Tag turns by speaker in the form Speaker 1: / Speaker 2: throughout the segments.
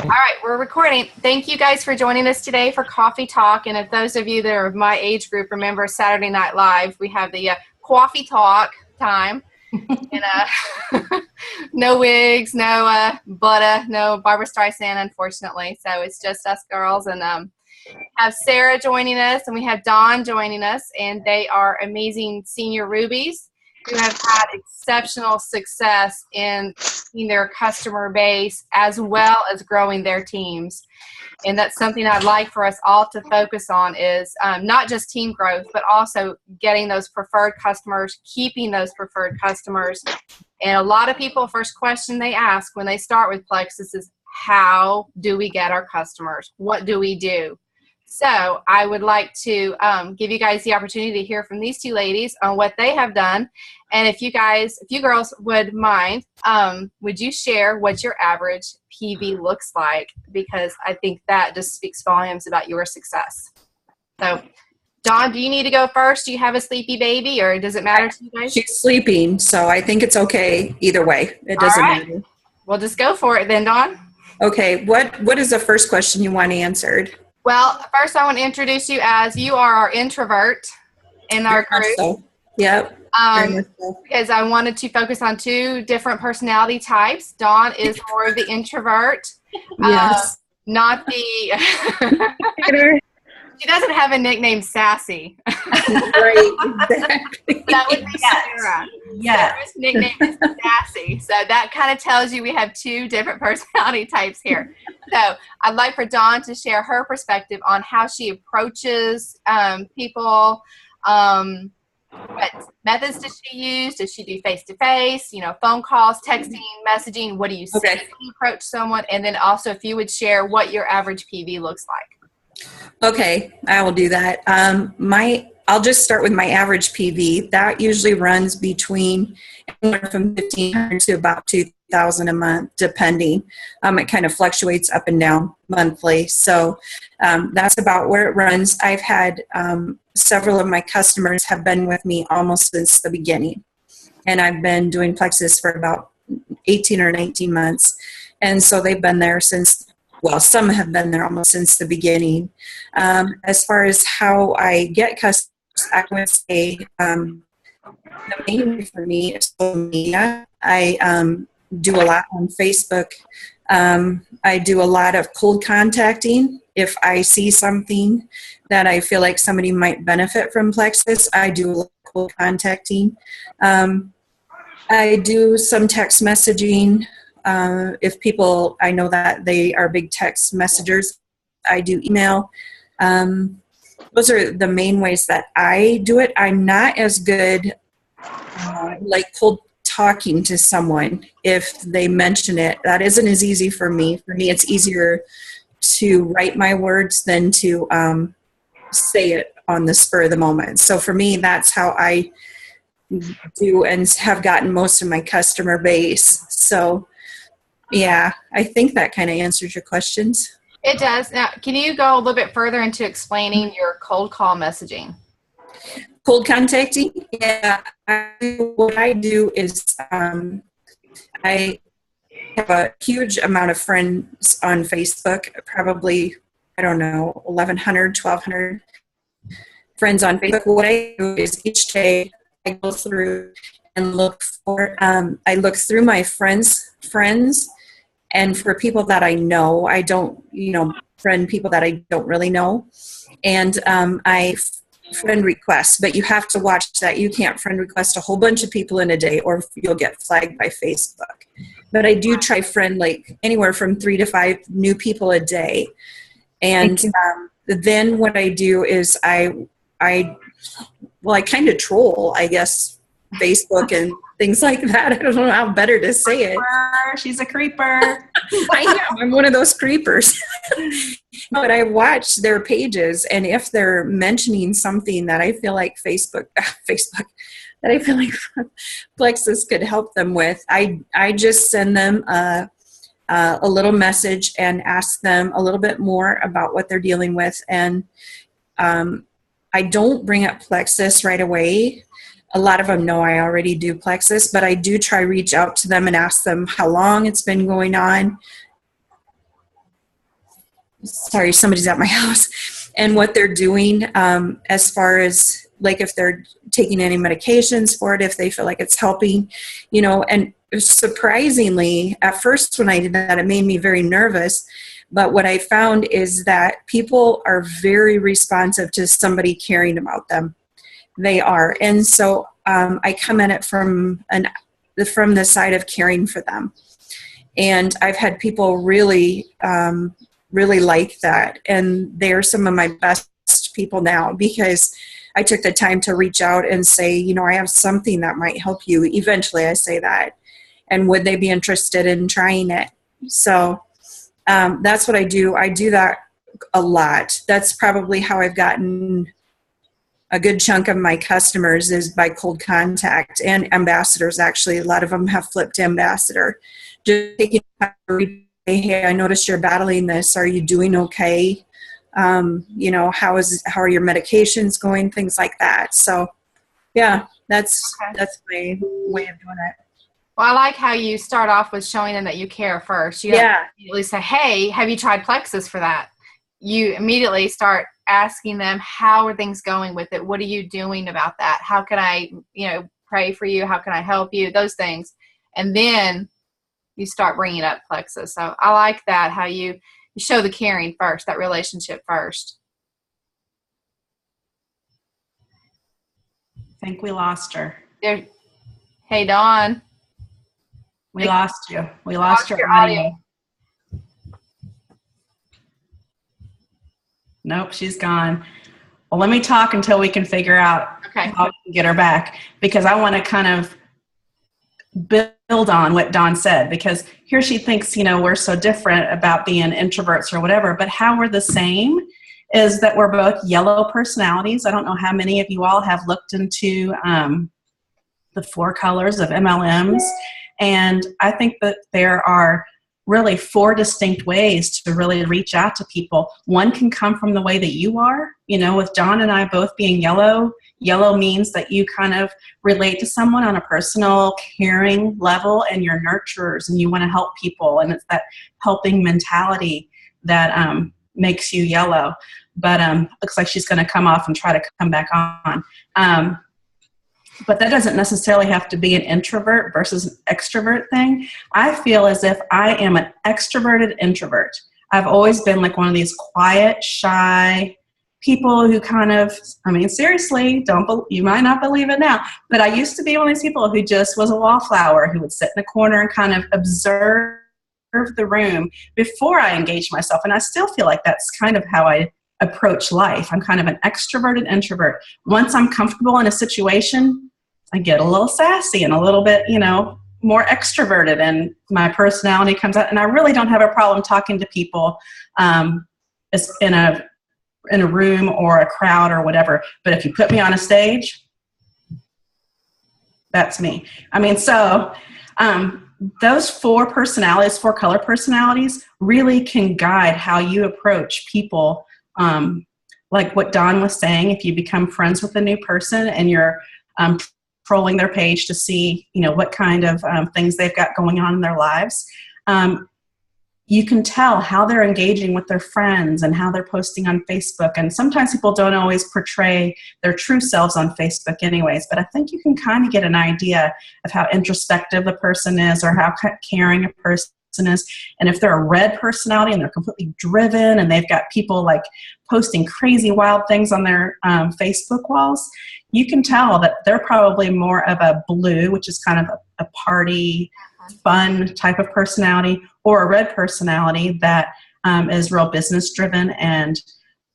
Speaker 1: All right, we're recording. Thank you guys for joining us today for Coffee Talk. And if those of you that are of my age group remember Saturday Night Live, we have the Coffee Talk time. And no wigs, no butter, no Barbara Streisand, unfortunately. So it's just us girls. And have Sarah joining us, and we have Dawn joining us. And they are amazing senior rubies who have had exceptional success in their customer base as well as growing their teams. And that's something I'd like for us all to focus on is not just team growth, but also getting those preferred customers, keeping those preferred customers. And a lot of people, first question they ask when they start with Plexus is, how do we get our customers? What do we do? So I would like to give you guys the opportunity to hear from these two ladies on what they have done. And if you girls would mind, would you share what your average PV looks like? Because I think that just speaks volumes about your success. So Dawn, do you need to go first? Do you have a sleepy baby, or does it matter to you guys?
Speaker 2: She's sleeping, so I think it's okay either way. It doesn't matter.
Speaker 1: We'll just go for it then, Dawn.
Speaker 2: Okay, what is the first question you want answered?
Speaker 1: Well, first I want to introduce you as you are our introvert in our group.
Speaker 2: So. Yep.
Speaker 1: Because I wanted to focus on two different personality types. Dawn is more of the introvert.
Speaker 2: Yes.
Speaker 1: Not the... She doesn't have a nickname, Sassy.
Speaker 2: Right, exactly.
Speaker 1: That would be Sarah.
Speaker 3: Yeah.
Speaker 1: Sarah's nickname is Sassy. So that kind of tells you we have two different personality types here. So I'd like for Dawn to share her perspective on how she approaches people. What methods does she use? Does she do face-to-face, phone calls, texting, messaging? What do you say when you approach someone? And then also if you would share what your average PV looks like.
Speaker 2: Okay, I will do that. I'll just start with my average PV. That usually runs between anywhere from $1,500 to about $2,000 a month, depending. It kind of fluctuates up and down monthly. So that's about where it runs. I've had several of my customers have been with me almost since the beginning. And I've been doing Plexus for about 18 or 19 months. And so they've been there since, well, some have been there almost since the beginning. As far as how I get customers, I would say the main way for me is social media. I do a lot on Facebook. I do a lot of cold contacting. If I see something that I feel like somebody might benefit from Plexus, I do a lot of cold contacting. I do some text messaging. If people, I know that they are big text messengers, I do email. Those are the main ways that I do it. I'm not as good like cold talking to someone if they mention it. That isn't as easy for me. For me, it's easier to write my words than to say it on the spur of the moment. So for me, that's how I do and have gotten most of my customer base. So yeah, I think that kind of answers your questions.
Speaker 1: It does. Now, can you go a little bit further into explaining your cold call messaging?
Speaker 2: Cold contacting? Yeah. What I do is I have a huge amount of friends on Facebook, probably, I don't know, 1,100, 1,200 friends on Facebook. What I do is each day I go through and look for, I look through my friends, and for people that I know, I don't, friend people that I don't really know. And I friend requests, but you have to watch that. You can't friend request a whole bunch of people in a day or you'll get flagged by Facebook. But I do try friend like anywhere from 3 to 5 new people a day. And then what I do is I kind of troll, I guess, Facebook and things like that. I don't know how better to say it.
Speaker 3: She's a creeper.
Speaker 2: I am. I'm one of those creepers. But I watch their pages, and if they're mentioning something that I feel like Facebook, that I feel like Plexus could help them with, I just send them a little message and ask them a little bit more about what they're dealing with. And I don't bring up Plexus right away. A lot of them know I already do Plexus, but I do try reach out to them and ask them how long it's been going on. sorry, somebody's at my house, and what they're doing as far as like if they're taking any medications for it, if they feel like it's helping, and surprisingly, at first when I did that, it made me very nervous. But what I found is that people are very responsive to somebody caring about them. They are. And so I come at it from the side of caring for them. And I've had people really, really like that. And they're some of my best people now because I took the time to reach out and say, I have something that might help you. Eventually I say that. And would they be interested in trying it? So that's what I do. I do that a lot. That's probably how I've gotten a good chunk of my customers is by cold contact and ambassadors. Actually, a lot of them have flipped to ambassador. Just taking time to read, hey, I noticed you're battling this. Are you doing okay? How are your medications going? Things like that. So, yeah, that's my way of doing it.
Speaker 1: Well, I like how you start off with showing them that you care first. You don't immediately say, hey, have you tried Plexus for that? You immediately start asking them, how are things going with it? What are you doing about that? How can I, pray for you? How can I help you? Those things. And then you start bringing up Plexus. So I like that, how you show the caring first, that relationship first.
Speaker 3: I think we lost her.
Speaker 1: There. Hey, Dawn.
Speaker 3: We lost you. We lost your audio. Nope, she's gone. Well, let me talk until we can figure out how we can get her back, because I want to kind of build on what Dawn said, because here she thinks, we're so different about being introverts or whatever, but how we're the same is that we're both yellow personalities. I don't know how many of you all have looked into the 4 colors of MLMs. And I think that there are really 4 distinct ways to really reach out to people. One can come from the way that you are, with John and I both being yellow. Yellow means that you kind of relate to someone on a personal, caring level, and you're nurturers and you want to help people. And it's that helping mentality that makes you yellow. But looks like she's going to come off and try to come back on. But that doesn't necessarily have to be an introvert versus an extrovert thing. I feel as if I am an extroverted introvert. I've always been like one of these quiet, shy people who kind of, seriously, you might not believe it now, but I used to be one of these people who just was a wallflower who would sit in a corner and kind of observe the room before I engaged myself. And I still feel like that's kind of how I approach life. I'm kind of an extroverted introvert. Once I'm comfortable in a situation, I get a little sassy and a little bit, more extroverted, and my personality comes out. And I really don't have a problem talking to people in a room or a crowd or whatever. But if you put me on a stage, that's me. Those 4 personalities, 4 color personalities, really can guide how you approach people. Like what Dawn was saying, if you become friends with a new person and you're trolling their page to see, what kind of things they've got going on in their lives, you can tell how they're engaging with their friends and how they're posting on Facebook. And sometimes people don't always portray their true selves on Facebook anyways, but I think you can kind of get an idea of how introspective a person is or how caring a person is. And if they're a red personality and they're completely driven and they've got people like posting crazy wild things on their Facebook walls, you can tell that they're probably more of a blue, which is kind of a party, fun type of personality, or a red personality that is real business driven and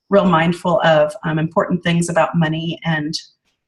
Speaker 3: real mindful of important things about money and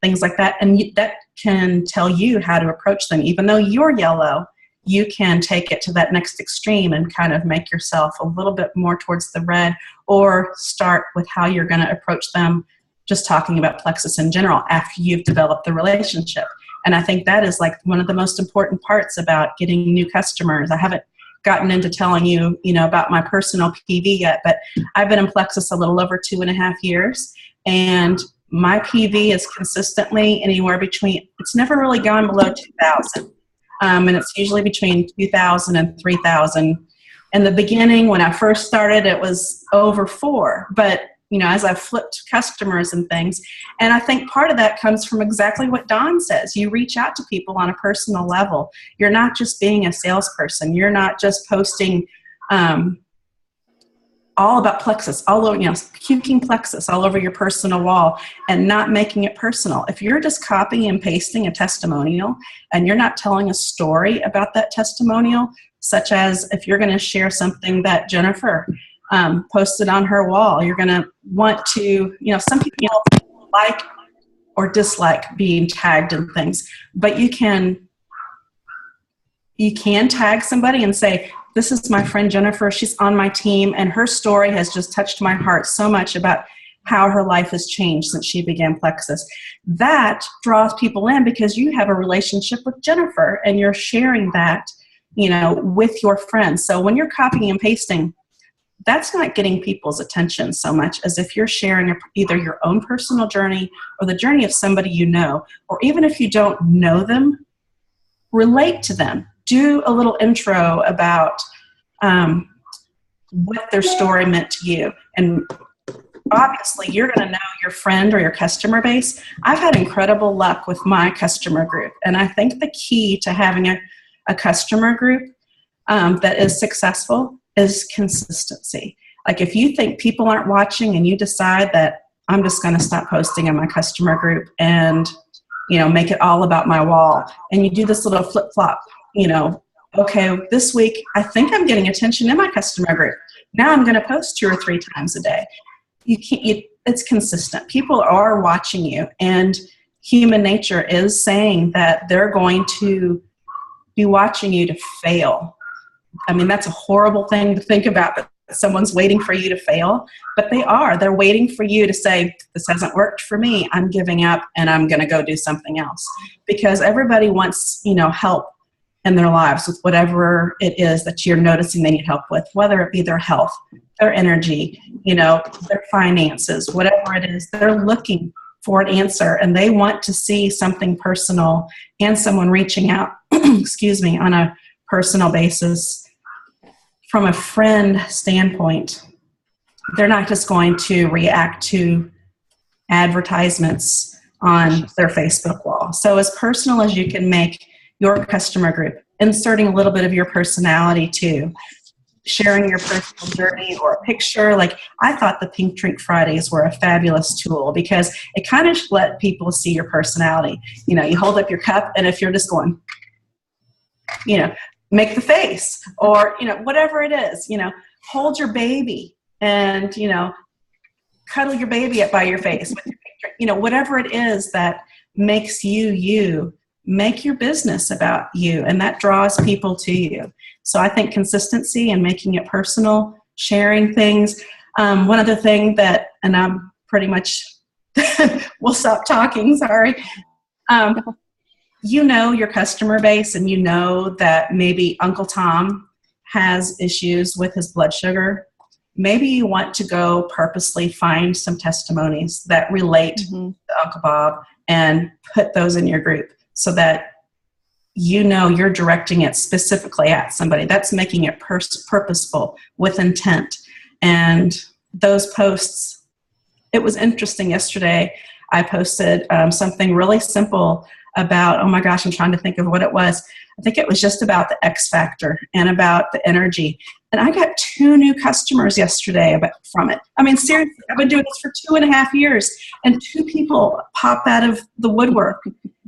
Speaker 3: things like that. And that can tell you how to approach them. Even though you're yellow, you can take it to that next extreme and kind of make yourself a little bit more towards the red, or start with how you're going to approach them, just talking about Plexus in general after you've developed the relationship. And I think that is like one of the most important parts about getting new customers. I haven't gotten into telling you, about my personal PV yet, but I've been in Plexus a little over 2.5 years, and my PV is consistently anywhere between, it's never really gone below 2,000. And it's usually between 2,000 and 3,000 In the beginning, when I first started, it was over 4. But, as I've flipped customers and things, and I think part of that comes from exactly what Dawn says. You reach out to people on a personal level. You're not just being a salesperson. You're not just posting all about Plexus, all over, puking Plexus all over your personal wall and not making it personal. If you're just copying and pasting a testimonial and you're not telling a story about that testimonial, such as if you're going to share something that Jennifer posted on her wall, you're going to want to, some people like or dislike being tagged in things, but you can tag somebody and say, this is my friend Jennifer, she's on my team, and her story has just touched my heart so much about how her life has changed since she began Plexus. That draws people in because you have a relationship with Jennifer and you're sharing that, with your friends. So when you're copying and pasting, that's not getting people's attention so much as if you're sharing either your own personal journey or the journey of somebody or even if you don't know them, relate to them. Do a little intro about what their story meant to you. And obviously, you're going to know your friend or your customer base. I've had incredible luck with my customer group. And I think the key to having a customer group that is successful is consistency. Like if you think people aren't watching and you decide that I'm just going to stop posting in my customer group and, make it all about my wall. And you do this little flip-flop, okay, this week I think I'm getting attention in my customer group. Now I'm going to post 2 or 3 times a day. It's consistent. People are watching you, and human nature is saying that they're going to be watching you to fail. I mean, that's a horrible thing to think about, that someone's waiting for you to fail, but they are. They're waiting for you to say, this hasn't worked for me, I'm giving up, and I'm going to go do something else. Because everybody wants, help in their lives with whatever it is that you're noticing they need help with, whether it be their health, their energy, their finances, whatever it is. They're looking for an answer, and they want to see something personal and someone reaching out, on a personal basis. From a friend standpoint, they're not just going to react to advertisements on their Facebook wall. So as personal as you can make your customer group, inserting a little bit of your personality too, sharing your personal journey or a picture. Like I thought the Pink Drink Fridays were a fabulous tool because it kind of let people see your personality. You hold up your cup, and if you're just going, make the face, or, whatever it is, hold your baby and, cuddle your baby up by your face, with whatever it is that makes you, make your business about you, and that draws people to you. So I think consistency and making it personal, sharing things. One other thing that, and I'm pretty much, we'll stop talking, sorry. Your customer base, and that maybe Uncle Tom has issues with his blood sugar. Maybe you want to go purposely find some testimonies that relate to Uncle Bob and put those in your group so that you're directing it specifically at somebody. That's making it purposeful with intent. And those posts, it was interesting yesterday. I posted something really simple about, oh my gosh, I'm trying to think of what it was. I think it was just about the X factor and about the energy. And I got 2 new customers yesterday from it. I mean, seriously, I've been doing this for 2.5 years, and 2 people pop out of the woodwork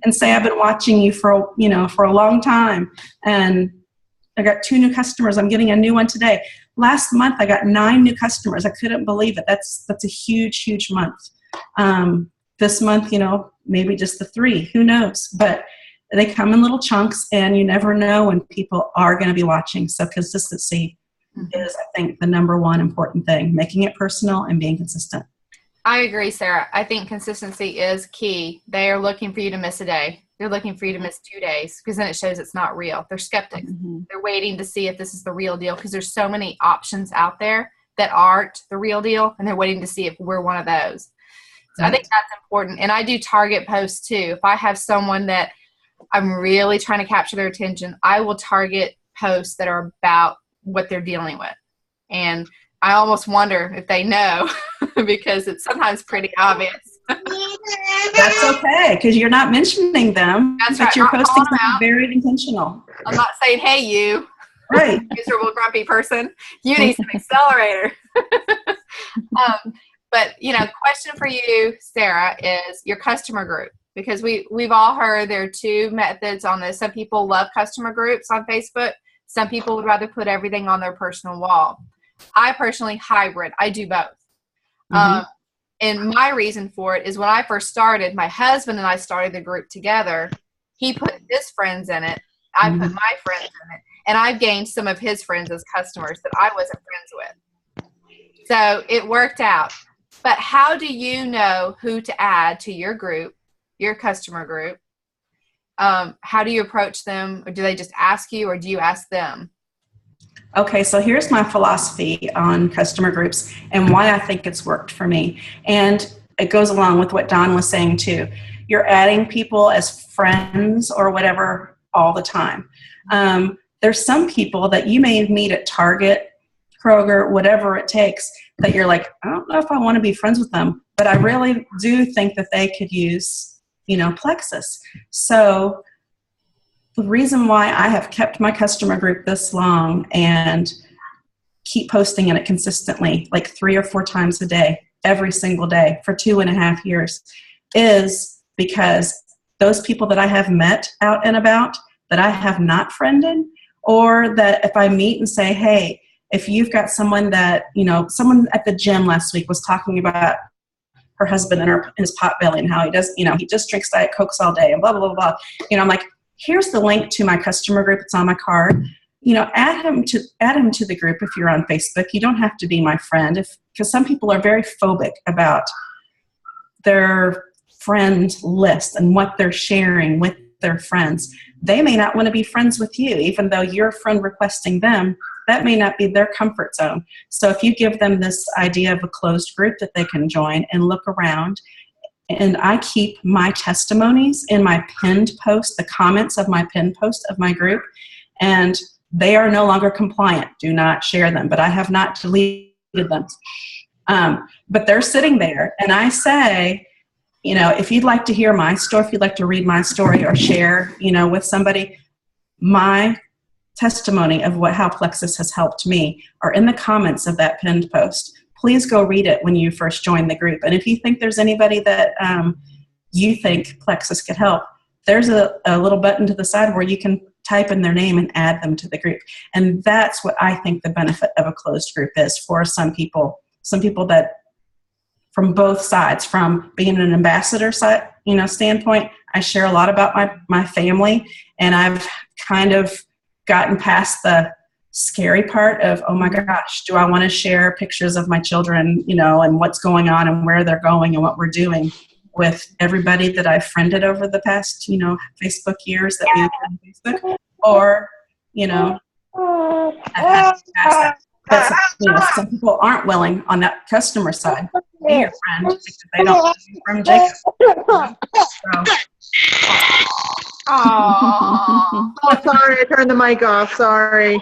Speaker 3: and say, I've been watching you for a long time. And I got 2 new customers. I'm getting a new one today. Last month, I got 9 new customers. I couldn't believe it. That's a huge, huge month. This month, maybe just the 3, who knows? But they come in little chunks, and you never know when people are going to be watching. So consistency is, I think, the number one important thing, making it personal and being consistent.
Speaker 1: I agree, Sarah. I think consistency is key. They are looking for you to miss a day. They're looking for you to miss 2 days because then it shows it's not real. They're skeptics. They're waiting to see if this is the real deal because there's so many options out there that aren't the real deal, and they're waiting to see if we're one of those. So I think that's important. And I do target posts too. If I have someone that I'm really trying to capture their attention, I will target posts that are about what they're dealing with. And I almost wonder if they know because it's sometimes pretty obvious.
Speaker 3: That's okay, because you're not mentioning them.
Speaker 1: That's
Speaker 3: but
Speaker 1: right.
Speaker 3: You're
Speaker 1: Not
Speaker 3: posting
Speaker 1: calling them
Speaker 3: something
Speaker 1: out.
Speaker 3: very intentional.
Speaker 1: I'm not saying, hey, you
Speaker 3: Right.
Speaker 1: miserable, grumpy person, you need some accelerator. But, question for you, Sarah, is your customer group. Because we've all heard there are two methods on this. Some people love customer groups on Facebook. Some people would rather put everything on their personal wall. I personally hybrid. I do both.
Speaker 3: Mm-hmm.
Speaker 1: And my reason for it is when I first started, my husband and I started the group together. He put his friends in it. I put my friends in it. And I've gained some of his friends as customers that I wasn't friends with. So it worked out. But how do you know who to add to your group, your customer group? How do you approach them? Or do they just ask you, or do you ask them?
Speaker 3: Okay, so here's my philosophy on customer groups and why I think it's worked for me. And it goes along with what Don was saying too. You're adding people as friends or whatever all the time. There's some people that you may meet at Target, Kroger, whatever it takes, that you're like, I don't know if I want to be friends with them, but I really do think that they could use, Plexus. So the reason why I have kept my customer group this long and keep posting in it consistently, like 3 or 4 times a day, every single day for 2.5 years, is because those people that I have met out and about that I have not friended, or that if I meet and say, hey, if you've got someone that, someone at the gym last week was talking about her husband and his pot belly and how he does, he just drinks Diet Cokes all day and blah, blah, blah, blah. I'm like, here's the link to my customer group. It's on my card. Add him to the group if you're on Facebook. You don't have to be my friend, because some people are very phobic about their friend list and what they're sharing with their friends. They may not want to be friends with you, even though you're friend requesting them. That may not be their comfort zone. So if you give them this idea of a closed group that they can join and look around, and I keep my testimonies in my pinned post, the comments of my pinned post of my group, and they are no longer compliant. Do not share them, but I have not deleted them. But they're sitting there, and I say, if you'd like to hear my story, if you'd like to read my story or share, with somebody, my testimony of how Plexus has helped me are in the comments of that pinned post. Please go read it when you first join the group. And if you think there's anybody that you think Plexus could help, there's a little button to the side where you can type in their name and add them to the group. And that's what I think the benefit of a closed group is for some people that from both sides, from being an ambassador side, standpoint, I share a lot about my family, and I've kind of gotten past the scary part of, oh my gosh, do I want to share pictures of my children, and what's going on and where they're going and what we're doing with everybody that I've friended over the past, Facebook years that we've been on Facebook, or, I've had to pass that. But some people aren't willing on that customer side to be your friend because they don't want to be from Jacob. So.
Speaker 1: Oh,
Speaker 4: sorry, I turned the mic off. Sorry.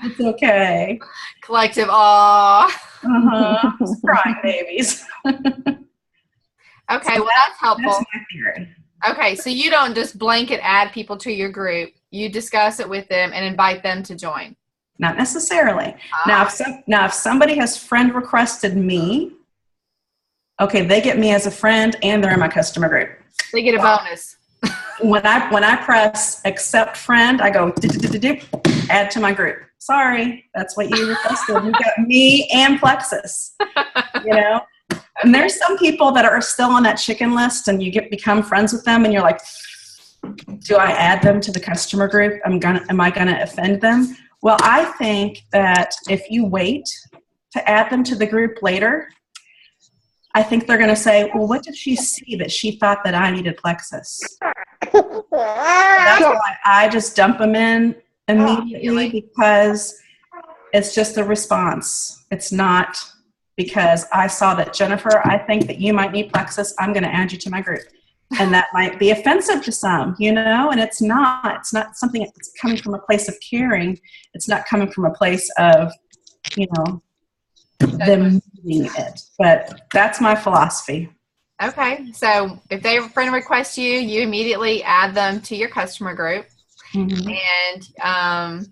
Speaker 3: It's okay.
Speaker 1: Collective awe.
Speaker 3: Crying babies.
Speaker 1: Okay, well, that's helpful.
Speaker 3: That's my theory.
Speaker 1: Okay, so you don't just blanket add people to your group. You discuss it with them and invite them to join.
Speaker 3: Not necessarily. Now, if somebody has friend requested me, okay, they get me as a friend and they're in my customer group.
Speaker 1: They get a bonus.
Speaker 3: When I press accept friend, I go add to my group. Sorry, that's what you requested. You got me and Plexus. And there's some people that are still on that chicken list, and you become friends with them, and you're like, do I add them to the customer group? Am I gonna offend them? Well, I think that if you wait to add them to the group later, I think they're going to say, well, what did she see that she thought that I needed Plexus? So that's why I just dump them in immediately, because it's just a response. It's not because I saw that, Jennifer, I think that you might need Plexus. I'm going to add you to my group. And that might be offensive to some, and it's not something that's coming from a place of caring. It's not coming from a place of, them needing it. But that's my philosophy.
Speaker 1: Okay. So if they friend request you, you immediately add them to your customer group.
Speaker 3: Mm-hmm.
Speaker 1: And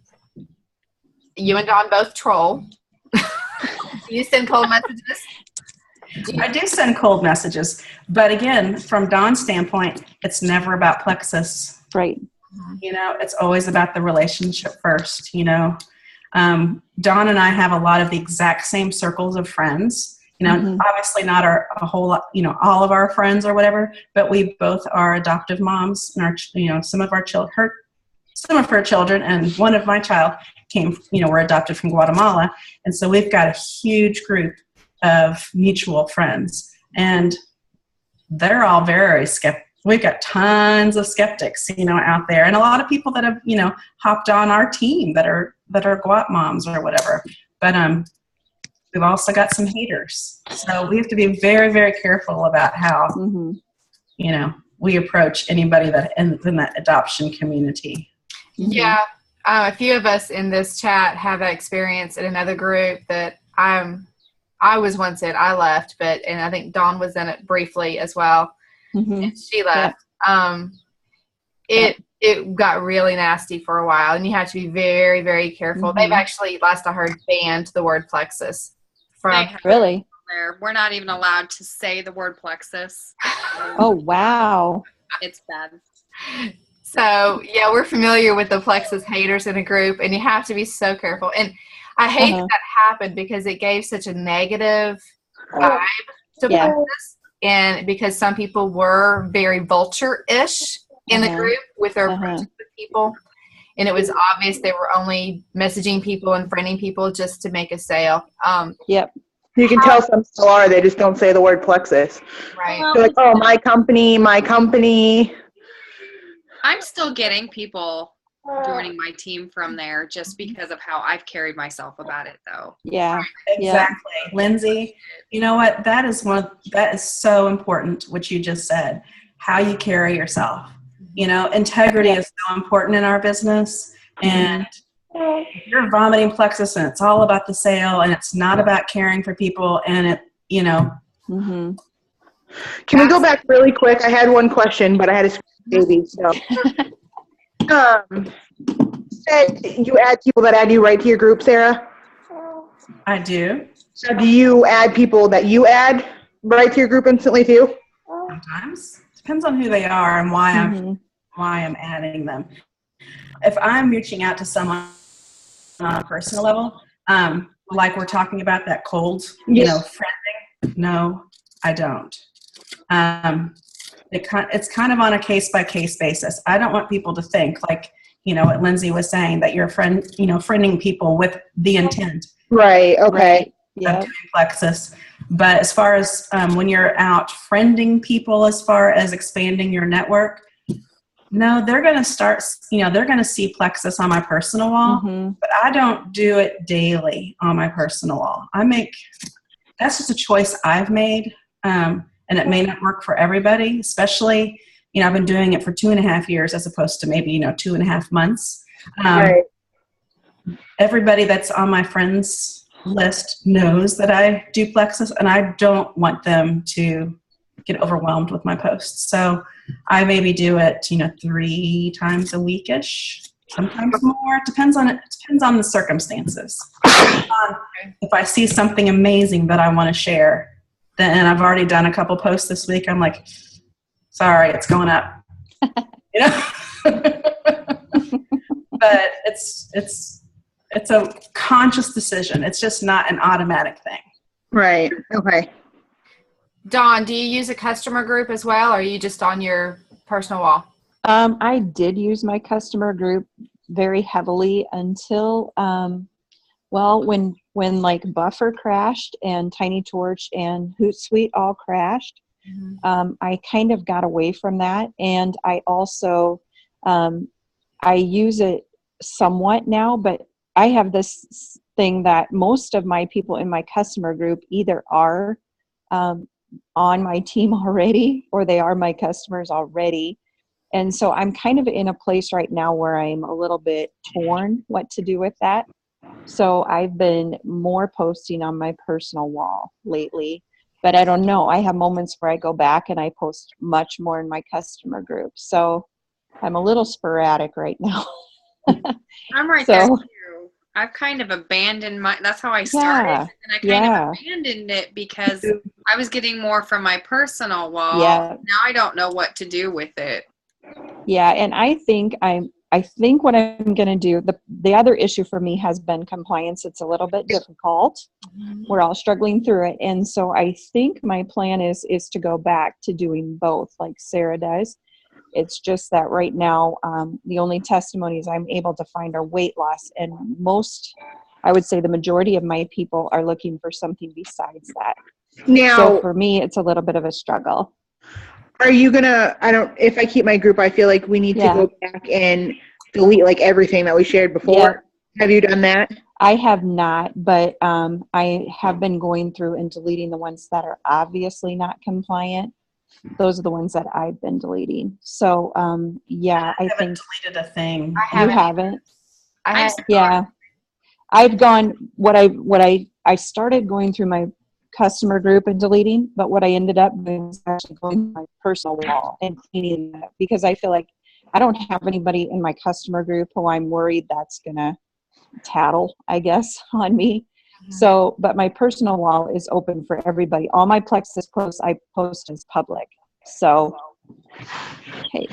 Speaker 1: you and Dawn both troll. You send cold messages?
Speaker 3: I do send cold messages. But again, from Dawn's standpoint, it's never about Plexus.
Speaker 5: Right.
Speaker 3: It's always about the relationship first, Dawn and I have a lot of the exact same circles of friends. Obviously not a whole lot, all of our friends or whatever, but we both are adoptive moms, and some of her children and one of my child were adopted from Guatemala. And so we've got a huge group of mutual friends, and they're all very skeptical. We've got tons of skeptics, out there, and a lot of people that have, hopped on our team that are Guat moms or whatever. But we've also got some haters, so we have to be very, very careful about how, we approach anybody that in that adoption community.
Speaker 1: Yeah, a few of us in this chat have that experience in another group that I was once in. I left, and I think Dawn was in it briefly as well. And she left. Yeah. It got really nasty for a while, and you have to be very, very careful. They've actually, last I heard, banned the word Plexus from.
Speaker 5: Really?
Speaker 6: We're not even allowed to say the word Plexus.
Speaker 5: Oh, wow.
Speaker 6: It's bad.
Speaker 1: So, yeah, we're familiar with the Plexus haters in a group, and you have to be so careful. And I hate that happened because it gave such a negative vibe to Plexus. And because some people were very vulture-ish in the group with their approach with people. And it was obvious they were only messaging people and friending people just to make a sale.
Speaker 5: Yep.
Speaker 4: You can tell some still are. They just don't say the word Plexus.
Speaker 1: Right.
Speaker 4: They're like, oh, my company.
Speaker 6: I'm still getting people joining my team from there just because of how I've carried myself about it, though.
Speaker 5: Yeah.
Speaker 3: Exactly. Yeah. Lindsay, you know what? That is so important, what you just said, how you carry yourself. Integrity is so important in our business. And if you're vomiting Plexus and it's all about the sale and it's not about caring for people and
Speaker 4: Can we go back really quick? I had one question, but I had a baby, so. Said you add people that add you right to your group, Sarah?
Speaker 3: I do.
Speaker 4: So do you add people that you add right to your group instantly too?
Speaker 3: Sometimes. Depends on who they are and why I'm adding them. If I'm reaching out to someone on a personal level, like we're talking about that cold, friending, no, I don't. It's kind of on a case-by-case basis. I don't want people to think like, what Lindsay was saying, that you're friending people with the intent.
Speaker 4: Right, okay.
Speaker 3: Of doing Plexus. But as far as when you're out friending people, as far as expanding your network, no, they're going to start, they're going to see Plexus on my personal wall, but I don't do it daily on my personal wall. That's just a choice I've made. And it may not work for everybody, especially, I've been doing it for 2.5 years as opposed to maybe, 2.5 months.
Speaker 4: Right.
Speaker 3: Everybody that's on my friends list knows that I do Plexus, and I don't want them to get overwhelmed with my posts. So I maybe do it, 3 times a week-ish, sometimes more. It depends on the circumstances. If I see something amazing that I want to share, then I've already done a couple posts this week. I'm like, sorry, it's going up. But it's a conscious decision. It's just not an automatic thing.
Speaker 4: Right. Okay.
Speaker 1: Dawn, do you use a customer group as well, or are you just on your personal wall?
Speaker 5: I did use my customer group very heavily until, when like Buffer crashed and Tiny Torch and Hootsuite all crashed, I kind of got away from that. And I also, I use it somewhat now, but I have this thing that most of my people in my customer group either are on my team already, or they are my customers already. And so I'm kind of in a place right now where I'm a little bit torn what to do with that. So I've been more posting on my personal wall lately, but I don't know. I have moments where I go back and I post much more in my customer group. So I'm a little sporadic right now.
Speaker 6: I'm right there too. I've kind of abandoned that's how I started.
Speaker 5: Yeah,
Speaker 6: And I kind of abandoned it because I was getting more from my personal wall.
Speaker 5: Yeah.
Speaker 6: Now I don't know what to do with it.
Speaker 5: Yeah, and I think what I'm going to do, the other issue for me has been compliance. It's a little bit difficult. We're all struggling through it. And so I think my plan is to go back to doing both like Sarah does. It's just that right now, the only testimonies I'm able to find are weight loss. And I would say the majority of my people are looking for something besides that.
Speaker 4: Now,
Speaker 5: So for me, it's a little bit of a struggle.
Speaker 4: are you gonna, if I keep my group, I feel like we need to go back and delete like everything that we shared before.
Speaker 5: Yeah.
Speaker 4: Have you done that?
Speaker 5: I have not, but I have been going through and deleting the ones that are obviously not compliant. Those are the ones that I've been deleting. So, I
Speaker 3: haven't
Speaker 5: think
Speaker 3: deleted a thing.
Speaker 5: you haven't.
Speaker 1: Yeah.
Speaker 5: I've gone, I started going through my customer group and deleting, but what I ended up doing was actually going to my personal wall and cleaning that, because I feel like I don't have anybody in my customer group who I'm worried that's going to tattle, I guess, on me. Mm-hmm. So, but my personal wall is open for everybody. All my Plexus posts I post as public. So, hey.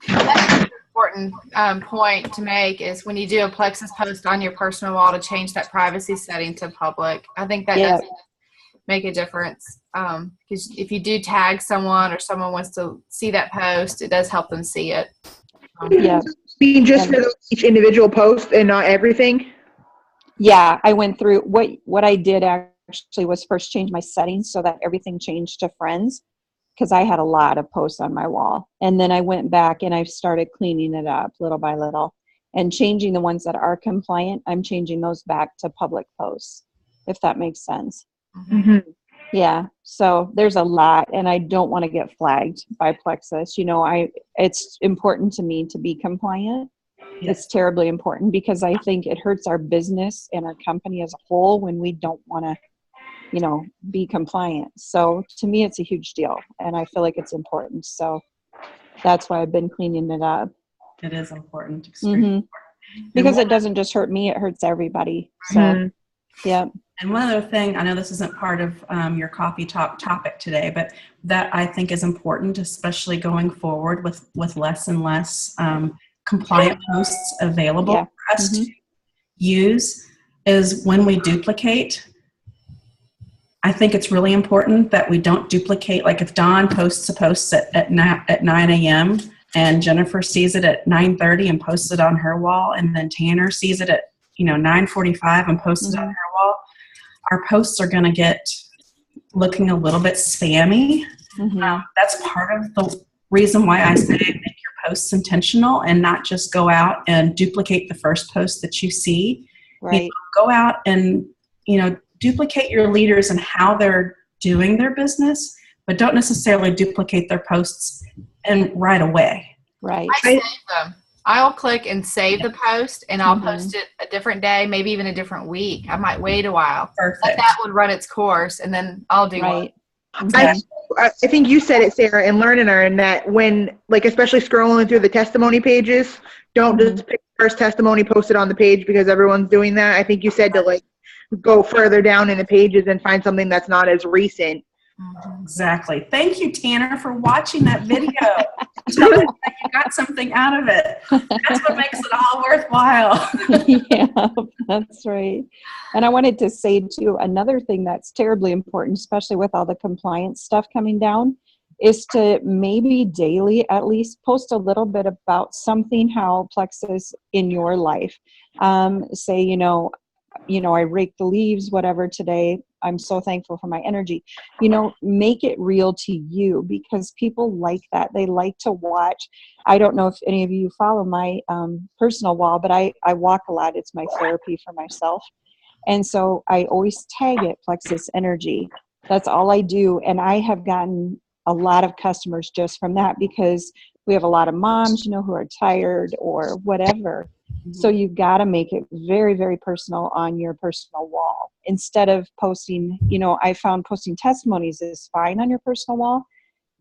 Speaker 1: That's an important point to make is when you do a Plexus post on your personal wall to change that privacy setting to public. I think that does make a difference. Because if you do tag someone or someone wants to see that post, it does help them see it.
Speaker 4: Being just for each individual post and not everything?
Speaker 5: Yeah, I went through what I did actually was first change my settings so that everything changed to friends, because I had a lot of posts on my wall. And then I went back and I started cleaning it up little by little and changing the ones that are compliant. I'm changing those back to public posts, if that makes sense.
Speaker 4: Mm-hmm.
Speaker 5: Yeah. So there's a lot, and I don't want to get flagged by Plexus. It's important to me to be compliant. Yes. It's terribly important because I think it hurts our business and our company as a whole when we don't want to, be compliant. So to me, it's a huge deal, and I feel like it's important. So that's why I've been cleaning it up.
Speaker 3: It is important. Extremely important.
Speaker 5: Because it doesn't just hurt me, it hurts everybody. So, yeah.
Speaker 3: And one other thing, I know this isn't part of your coffee talk topic today, but that I think is important, especially going forward with less and less compliant posts available for us to use, is when we duplicate. I think it's really important that we don't duplicate. Like if Dawn posts a post at 9 a.m. and Jennifer sees it at 9:30 and posts it on her wall, and then Tanner sees it at 9:45 and posts it on her wall, our posts are going to get looking a little bit spammy. That's part of the reason why I say make your posts intentional and not just go out and duplicate the first post that you see.
Speaker 5: Right.
Speaker 3: Go out and duplicate your leaders and how they're doing their business, but don't necessarily duplicate their posts and right away.
Speaker 5: Right.
Speaker 1: I save them. I'll click and save the post, and I'll post it a different day, maybe even a different week. I might wait a while.
Speaker 3: Perfect.
Speaker 1: Let that one run its course, and then I'll do one.
Speaker 4: I think you said it, Sarah, and learning her, in that when, especially scrolling through the testimony pages, don't just pick the first testimony posted on the page because everyone's doing that. I think you said to go further down in the pages and find something that's not as recent.
Speaker 3: Exactly. Thank you, Tanner, for watching that video. Tell me that you got something out of it. That's what makes it all worthwhile.
Speaker 5: Yeah, that's right. And I wanted to say, too, another thing that's terribly important, especially with all the compliance stuff coming down, is to maybe daily at least post a little bit about something, how Plexus in your life. Say, I raked the leaves, whatever, today. I'm so thankful for my energy. Make it real to you, because people like that. They like to watch. I don't know if any of you follow my personal wall, but I walk a lot. It's my therapy for myself. And so I always tag it Plexus Energy. That's all I do. And I have gotten a lot of customers just from that, because we have a lot of moms, who are tired or whatever. So you've got to make it very, very personal on your personal wall. Instead of posting, I found posting testimonies is fine on your personal wall,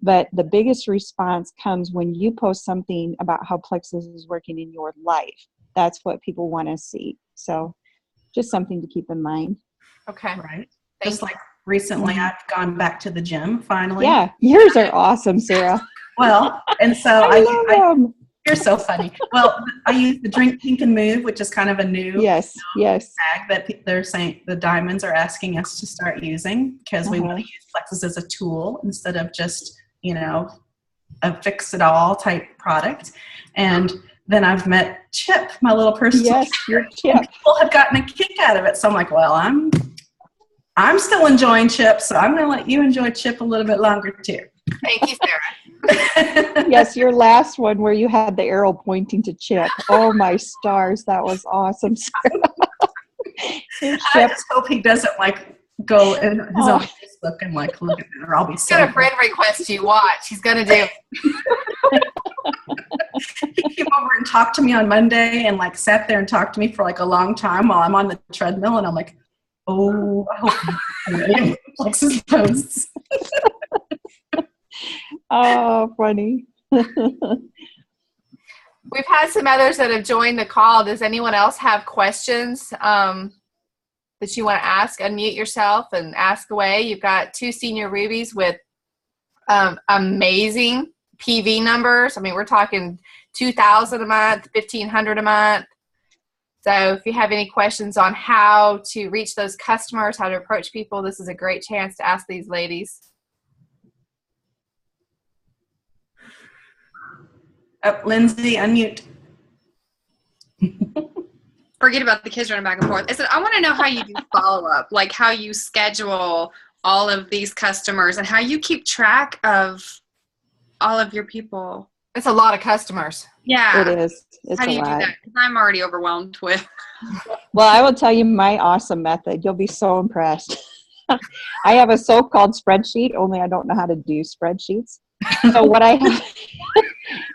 Speaker 5: but the biggest response comes when you post something about how Plexus is working in your life. That's what people want to see. So just something to keep in mind.
Speaker 1: Okay.
Speaker 3: Right. Just like recently, I've gone back to the gym finally.
Speaker 5: Yeah, yours are awesome, Sarah.
Speaker 3: Well, and so
Speaker 5: I love them.
Speaker 3: You're so funny. Well, I use the Drink Pink and Move, which is kind of a new
Speaker 5: Yes.
Speaker 3: tag that they're saying the Diamonds are asking us to start using, because we want to use Plexus as a tool instead of just, a fix-it-all type product. And then I've met Chip, my little personal
Speaker 5: Yes, your Chip.
Speaker 3: People have gotten a kick out of it. So I'm like, well, I'm still enjoying Chip, so I'm going to let you enjoy Chip a little bit longer too.
Speaker 1: Thank you, Sarah.
Speaker 5: Yes, your last one where you had the arrow pointing to Chip. Oh, my stars. That was awesome, Sarah.
Speaker 3: I just hope he doesn't go in his own Facebook and look at it, or I'll be
Speaker 1: He's got a friend request you. Watch. He's going to do.
Speaker 3: He came over and talked to me on Monday and sat there and talked to me for a long time while I'm on the treadmill, and I'm like, oh, I hope I'm Plexus posts.
Speaker 5: Oh, funny.
Speaker 1: We've had some others that have joined the call. Does anyone else have questions that you want to ask? Unmute yourself and ask away. You've got 2 senior rubies with amazing PV numbers. I mean, we're talking 2,000 a month, 1,500 a month. So if you have any questions on how to reach those customers, how to approach people, this is a great chance to ask these ladies.
Speaker 3: Oh, Lindsay, unmute.
Speaker 6: Forget about the kids running back and forth. I said, I want to know how you do follow-up, how you schedule all of these customers and how you keep track of all of your people.
Speaker 1: It's a lot of customers.
Speaker 6: Yeah.
Speaker 5: It is. It's
Speaker 6: how do
Speaker 5: a
Speaker 6: you do
Speaker 5: lot.
Speaker 6: that? Because I'm already overwhelmed with.
Speaker 5: Well, I will tell you my awesome method. You'll be so impressed. I have a so-called spreadsheet, only I don't know how to do spreadsheets. So what I have,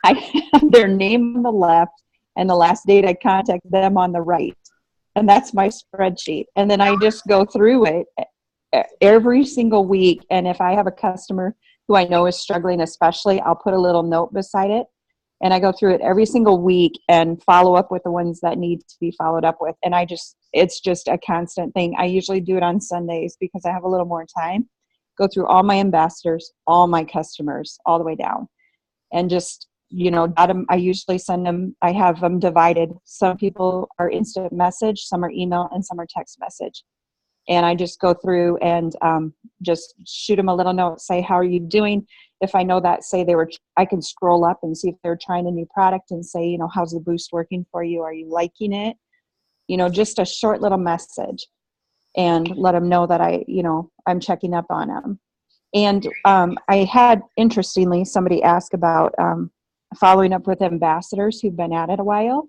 Speaker 5: I have their name on the left and the last date I contact them on the right. And that's my spreadsheet. And then I just go through it every single week. And if I have a customer who I know is struggling especially, I'll put a little note beside it. And I go through it every single week and follow up with the ones that need to be followed up with. And it's just a constant thing. I usually do it on Sundays because I have a little more time. Go through all my ambassadors, all my customers, all the way down. And just, I usually send them, I have them divided. Some people are instant message, some are email, and some are text message. And I just go through and just shoot them a little note, say, how are you doing? If I know that, I can scroll up and see if they're trying a new product and say, how's the boost working for you? Are you liking it? Just a short little message, and let them know that I'm checking up on them. And I had, interestingly, somebody ask about following up with ambassadors who've been at it a while.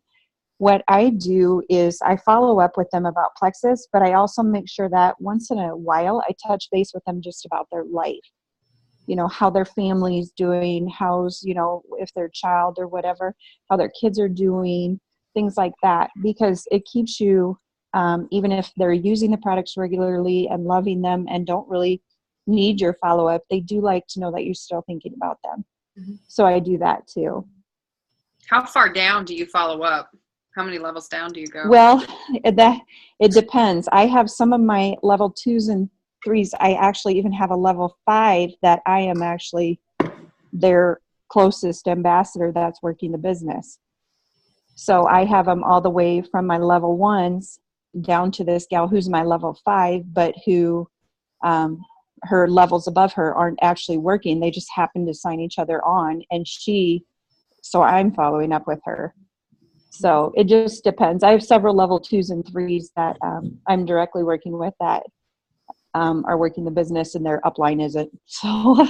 Speaker 5: What I do is I follow up with them about Plexus, but I also make sure that once in a while I touch base with them just about their life. How their family's doing, how's, if their child or whatever, how their kids are doing, things like that, because it keeps you, even if they're using the products regularly and loving them and don't really need your follow-up, they do like to know that you're still thinking about them. Mm-hmm. So I do that too.
Speaker 6: How far down do you follow up? How many levels down do you go?
Speaker 5: Well, it depends. I have some of my level 2s and 3s. I actually even have a level 5 that I am actually their closest ambassador that's working the business. So I have them all the way from my level 1s down to this gal who's my level 5, but who her levels above her aren't actually working. They just happen to sign each other on, and so I'm following up with her. So it just depends. I have several level 2s and 3s that I'm directly working with that are working the business, and their upline isn't. So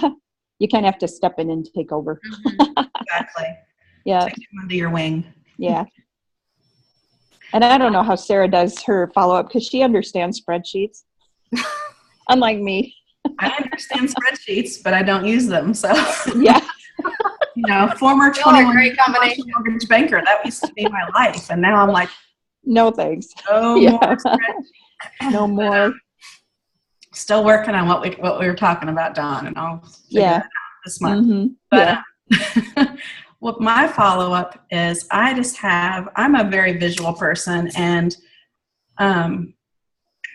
Speaker 5: you kind of have to step in and take over.
Speaker 3: Exactly.
Speaker 5: Yeah.
Speaker 3: Take them under your wing.
Speaker 5: Yeah. And I don't know how Sarah does her follow-up because she understands spreadsheets. Unlike me.
Speaker 3: I understand spreadsheets, but I don't use them. So,
Speaker 5: Yeah.
Speaker 3: you know, former
Speaker 1: Still a
Speaker 3: 21
Speaker 1: great combination.
Speaker 3: mortgage banker, that used to be my life. And now I'm like,
Speaker 5: No thanks.
Speaker 3: no
Speaker 5: Yeah.
Speaker 3: more spreadsheets.
Speaker 5: No more.
Speaker 3: Still working on what we were talking about, Dawn, and I'll figure
Speaker 5: Yeah.
Speaker 3: that out this month.
Speaker 5: Mm-hmm.
Speaker 3: But
Speaker 5: Yeah.
Speaker 3: what my follow-up is, I'm a very visual person, and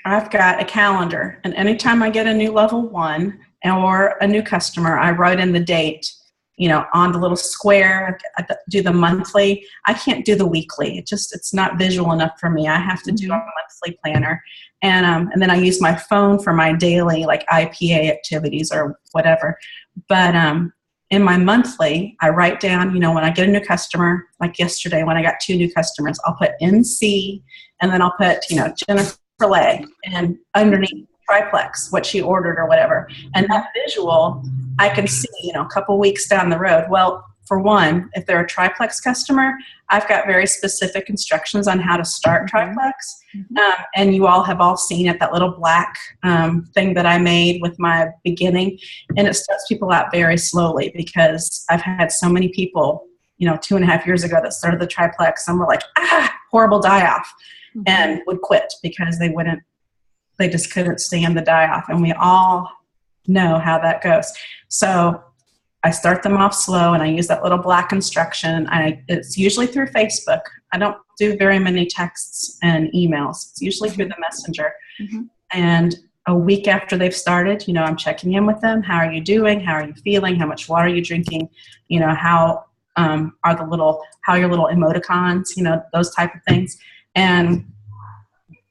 Speaker 3: I've got a calendar, and anytime I get a new level 1 or a new customer, I write in the date, you know, on the little square. I do the monthly. I can't do the weekly. It's not visual enough for me. I have to do a monthly planner. And then I use my phone for my daily, like, IPA activities or whatever. But in my monthly, I write down, you know, when I get a new customer, like yesterday when I got 2 new customers, I'll put NC, and then I'll put, you know, Jennifer Lay, and underneath triplex, what she ordered or whatever. And that visual, I can see, you know, a couple weeks down the road. Well, for one, if they're a triplex customer, I've got very specific instructions on how to start triplex. And you all have all seen it, that little black thing that I made with my beginning. And it starts people out very slowly, because I've had so many people, you know, 2.5 years ago that started the triplex and were like, horrible die-off, and would quit because they just couldn't stand the die-off. And we all know how that goes. So I start them off slow, and I use that little black instruction. It's usually through Facebook. I don't do very many texts and emails. It's usually through the messenger. And a week after they've started, you know, I'm checking in with them. How are you doing? How are you feeling? How much water are you drinking? You know, how are your little emoticons, you know, those type of things. And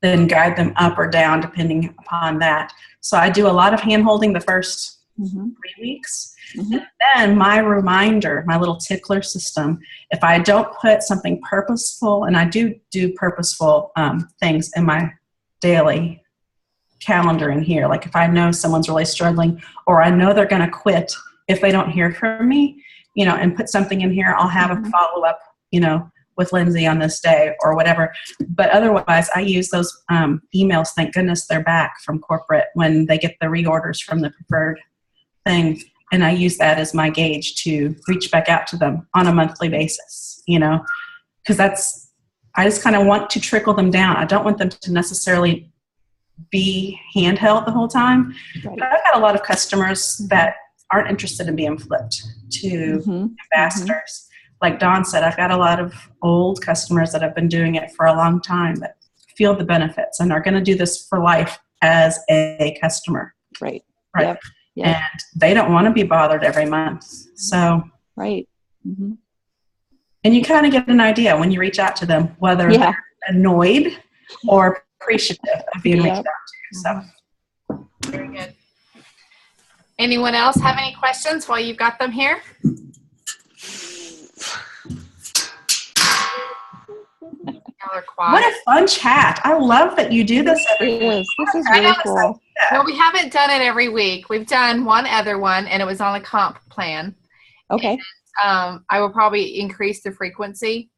Speaker 3: then guide them up or down depending upon that. So I do a lot of hand holding the first 3 weeks. And then my reminder, my little tickler system, if I don't put something purposeful, and I do purposeful things in my daily calendar in here, like if I know someone's really struggling, or I know they're going to quit if they don't hear from me, you know, and put something in here, I'll have a follow-up, you know, with Lindsay on this day or whatever. But otherwise, I use those emails. Thank goodness they're back from corporate when they get the reorders from the preferred thing. And I use that as my gauge to reach back out to them on a monthly basis, you know, because I just kind of want to trickle them down. I don't want them to necessarily be handheld the whole time. But I've got a lot of customers that aren't interested in being flipped to ambassadors. Like Dawn said, I've got a lot of old customers that have been doing it for a long time that feel the benefits and are going to do this for life as a customer.
Speaker 5: Right.
Speaker 3: Right.
Speaker 5: Yep.
Speaker 3: And they don't want to be bothered every month. So,
Speaker 5: right.
Speaker 3: And you kind of get an idea when you reach out to them, whether they're annoyed or appreciative of being reached out to. So,
Speaker 1: very good. Anyone else have any questions while you've got them here?
Speaker 3: What a fun chat. I love that you do this every week.
Speaker 5: This is really cool.
Speaker 1: Well, we haven't done it every week. We've done one other one, and it was on a comp plan.
Speaker 5: Okay.
Speaker 1: And, I will probably increase the frequency.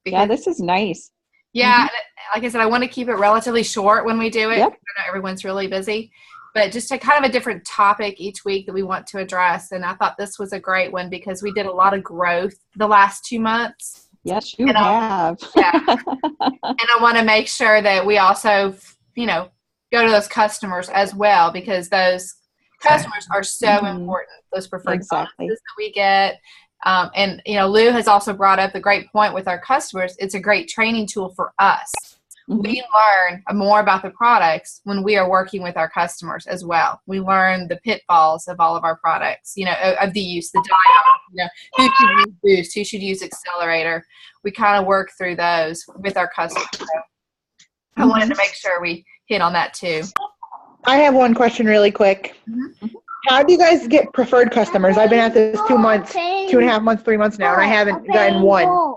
Speaker 5: Yeah, this is nice.
Speaker 1: Yeah, like I said, I want to keep it relatively short when we do it.
Speaker 5: Yep.
Speaker 1: I know everyone's really busy. But just a kind of a different topic each week that we want to address. And I thought this was a great one because we did a lot of growth the last 2 months.
Speaker 5: Yes, you have.
Speaker 1: Yeah. And I want to make sure that we also, you know, go to those customers as well, because those customers are so important, those preferred bonuses that we get. And, you know, Lou has also brought up the great point with our customers. It's a great training tool for us. We learn more about the products when we are working with our customers as well. We learn the pitfalls of all of our products, you know, of the use, the dial, you know, who should use Boost, who should use Accelerator. We kind of work through those with our customers. So I wanted to make sure we hit on that too.
Speaker 4: I have one question really quick. How do you guys get preferred customers? I've been at this 2 months, 2.5 months, 3 months now, and I haven't gotten one.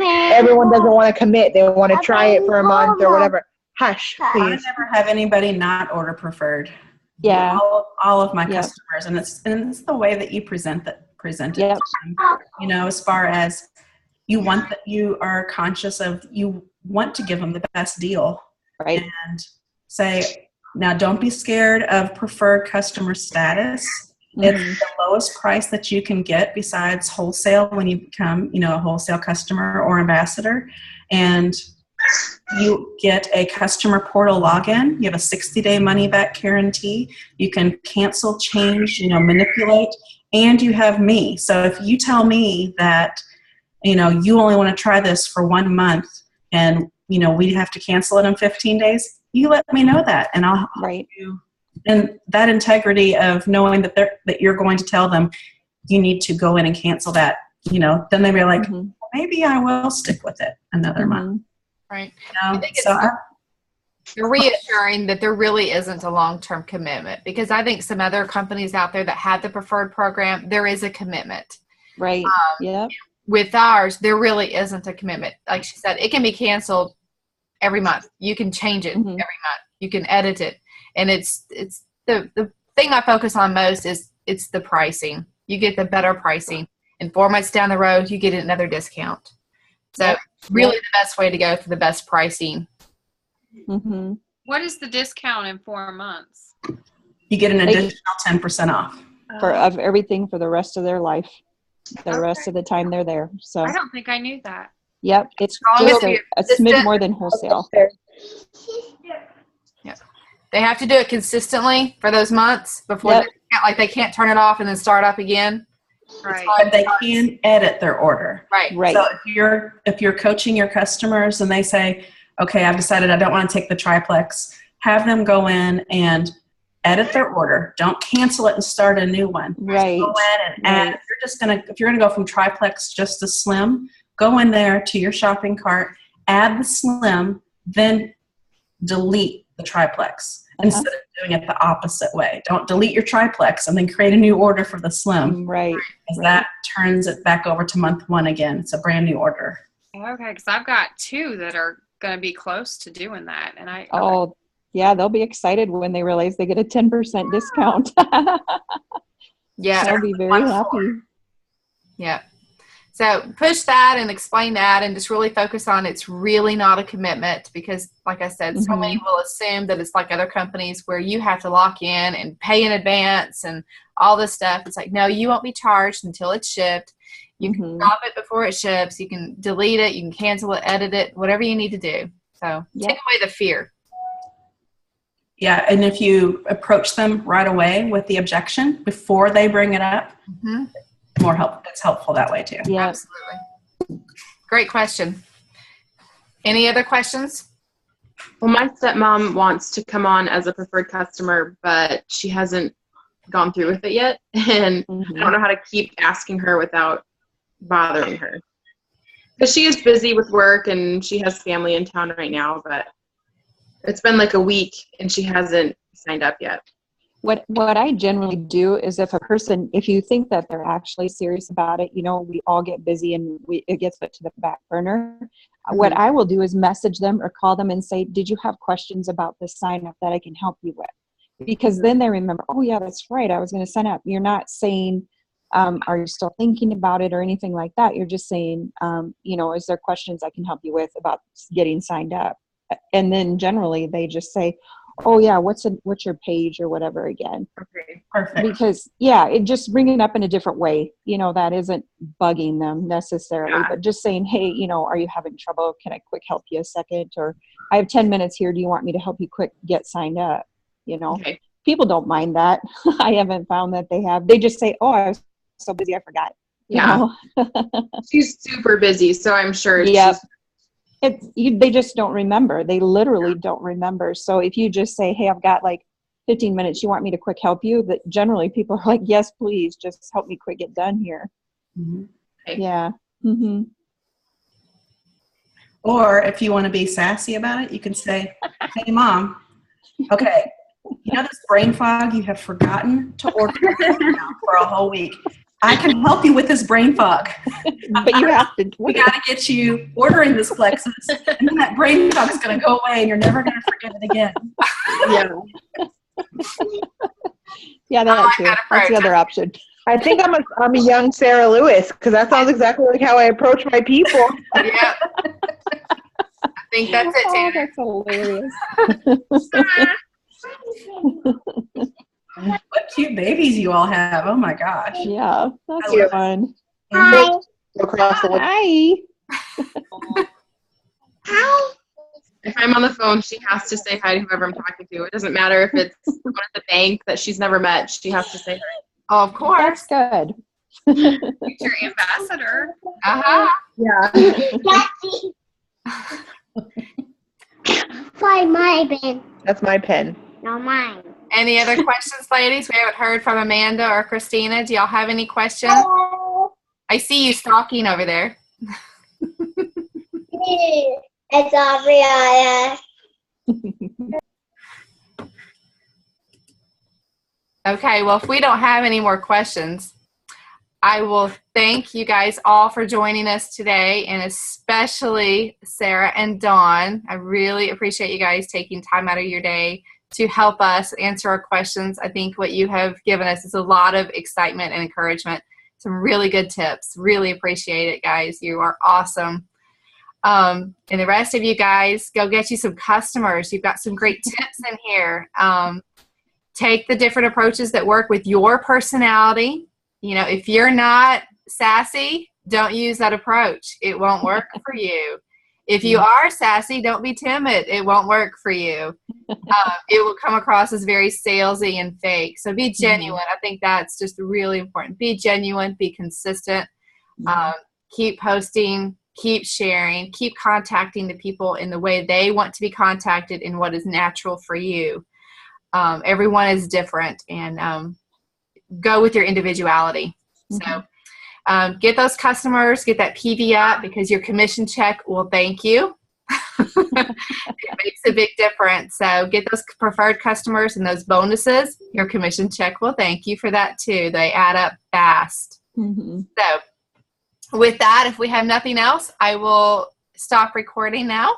Speaker 4: Everyone doesn't want to commit. They want to try it for a month or whatever. Hush, please.
Speaker 3: I never have anybody not order preferred.
Speaker 5: Yeah.
Speaker 3: All of my customers, and it's the way that you present it. You know, as far as you want that, you are conscious of, you want to give them the best deal,
Speaker 5: right?
Speaker 3: And say, Now, don't be scared of preferred customer status. It's the lowest price that you can get besides wholesale when you become, a wholesale customer or ambassador. And you get a customer portal login. You have a 60-day money-back guarantee. You can cancel, change, manipulate, and you have me. So if you tell me that, you only want to try this for 1 month and, we have to cancel it in 15 days, you let me know that, and I'll help you. And that integrity of knowing that you're going to tell them you need to go in and cancel that, then they'll be like, maybe I will stick with it another month.
Speaker 1: Right. I think it's reassuring that there really isn't a long-term commitment, because I think some other companies out there that have the preferred program, there is a commitment.
Speaker 5: Right.
Speaker 1: With ours, there really isn't a commitment. Like she said, it can be canceled every month. You can change it every month. You can edit it. And it's the thing I focus on most is it's the pricing. You get the better pricing. And 4 months down the road, you get another discount. So really the best way to go for the best pricing.
Speaker 6: What is the discount in 4 months?
Speaker 3: You get an additional 10% off.
Speaker 5: Of everything for the rest of their life. The rest of the time they're there. So
Speaker 6: I don't think I knew that.
Speaker 5: Yep, it's just a smidge more than wholesale.
Speaker 1: Yeah, they have to do it consistently for those months before they can't turn it off and then start up again.
Speaker 6: Right.
Speaker 3: But they can edit their order.
Speaker 1: Right.
Speaker 3: So if you're coaching your customers and they say, okay, I've decided I don't want to take the triplex, have them go in and edit their order. Don't cancel it and start a new one.
Speaker 5: Right.
Speaker 3: Go in and add. If you're gonna go from triplex just to slim, go in there to your shopping cart, add the slim, then delete the triplex instead of doing it the opposite way. Don't delete your triplex and then create a new order for the slim.
Speaker 5: Right.
Speaker 3: Because that turns it back over to month 1 again. It's a brand new order.
Speaker 6: Okay, because I've got 2 that are going to be close to doing that, and
Speaker 5: they'll be excited when they realize they get a 10% discount. They'll be very happy.
Speaker 1: Yeah. So push that and explain that and just really focus on it's really not a commitment, because like I said, so many will assume that it's like other companies where you have to lock in and pay in advance and all this stuff. It's like, no, you won't be charged until it's shipped. You can stop it before it ships. You can delete it. You can cancel it, edit it, whatever you need to do. So take away the fear.
Speaker 3: Yeah, and if you approach them right away with the objection before they bring it up, it's helpful that way too.
Speaker 5: Yeah,
Speaker 1: absolutely. Great question. Any other questions?
Speaker 7: Well, my stepmom wants to come on as a preferred customer, but she hasn't gone through with it yet, and I don't know how to keep asking her without bothering her, because she is busy with work and she has family in town right now, but it's been like a week and she hasn't signed up yet.
Speaker 5: What I generally do is if you think that they're actually serious about it, we all get busy and it gets put to the back burner. What I will do is message them or call them and say, did you have questions about this sign up that I can help you with? Because then they remember, oh yeah, that's right, I was going to sign up. You're not saying, are you still thinking about it or anything like that? You're just saying, is there questions I can help you with about getting signed up? And then generally they just say, oh yeah, what's your page or whatever again.
Speaker 7: Okay,
Speaker 3: perfect.
Speaker 5: Because it just bringing it up in a different way, that isn't bugging them necessarily, but just saying, hey, are you having trouble? Can I quick help you a second? Or I have 10 minutes here. Do you want me to help you quick get signed up?
Speaker 7: Okay.
Speaker 5: People don't mind that. I haven't found that they have. They just say, oh, I was so busy, I forgot.
Speaker 7: She's super busy, so I'm sure
Speaker 5: they just don't remember. They literally don't remember. So if you just say, hey, I've got like 15 minutes, you want me to quick help you? That generally people are like, yes, please, just help me quick get done here.
Speaker 7: Okay.
Speaker 5: Yeah.
Speaker 3: Or if you want to be sassy about it, you can say, hey mom, okay, this brain fog you have forgotten to order for a whole week. I can help you with this brain fog.
Speaker 5: But you have to.
Speaker 3: We got to get you ordering this Plexus, and then that brain fog is going to go away, and you're never going to forget it again.
Speaker 5: Yeah, that too. That's the other option.
Speaker 4: I think I'm a young Sarah Lewis, because that sounds exactly like how I approach my people.
Speaker 1: Yeah. I think that's it, Tanner.
Speaker 5: That's hilarious.
Speaker 3: What cute babies you all have. Oh my gosh.
Speaker 5: Yeah, that's
Speaker 4: Yeah.
Speaker 5: fun.
Speaker 4: Across the
Speaker 5: Hi.
Speaker 7: If I'm on the phone, she has to say hi to whoever I'm talking to. It doesn't matter if it's someone at the bank that she's never met. She has to say hi.
Speaker 1: Oh, of course.
Speaker 5: That's good.
Speaker 6: Future ambassador.
Speaker 1: Uh-huh.
Speaker 8: Find my pen,
Speaker 4: That's my pen.
Speaker 8: not mine.
Speaker 1: Any other questions, ladies? We haven't heard from Amanda or Christina. Do y'all have any questions? I see you stalking over there.
Speaker 8: It's Aubriana.
Speaker 1: Okay, well, if we don't have any more questions, I will thank you guys all for joining us today, and especially Sarah and Dawn. I really appreciate you guys taking time out of your day to help us answer our questions. I think what you have given us is a lot of excitement and encouragement. Some really good tips. Really appreciate it, guys. You are awesome. And the rest of you guys, go get you some customers. You've got some great tips in here. Take the different approaches that work with your personality. You know, if you're not sassy, don't use that approach. It won't work for you. If you are sassy, don't be timid. It won't work for you. It will come across as very salesy and fake. So be genuine. I think that's just really important. Be genuine, be consistent, keep posting, keep sharing, keep contacting the people in the way they want to be contacted in what is natural for you. Everyone is different, and go with your individuality. So get those customers, get that PV up, because your commission check will thank you. It makes a big difference. So get those preferred customers and those bonuses. Your commission check will thank you for that too. They add up fast. So with that, if we have nothing else, I will stop recording now.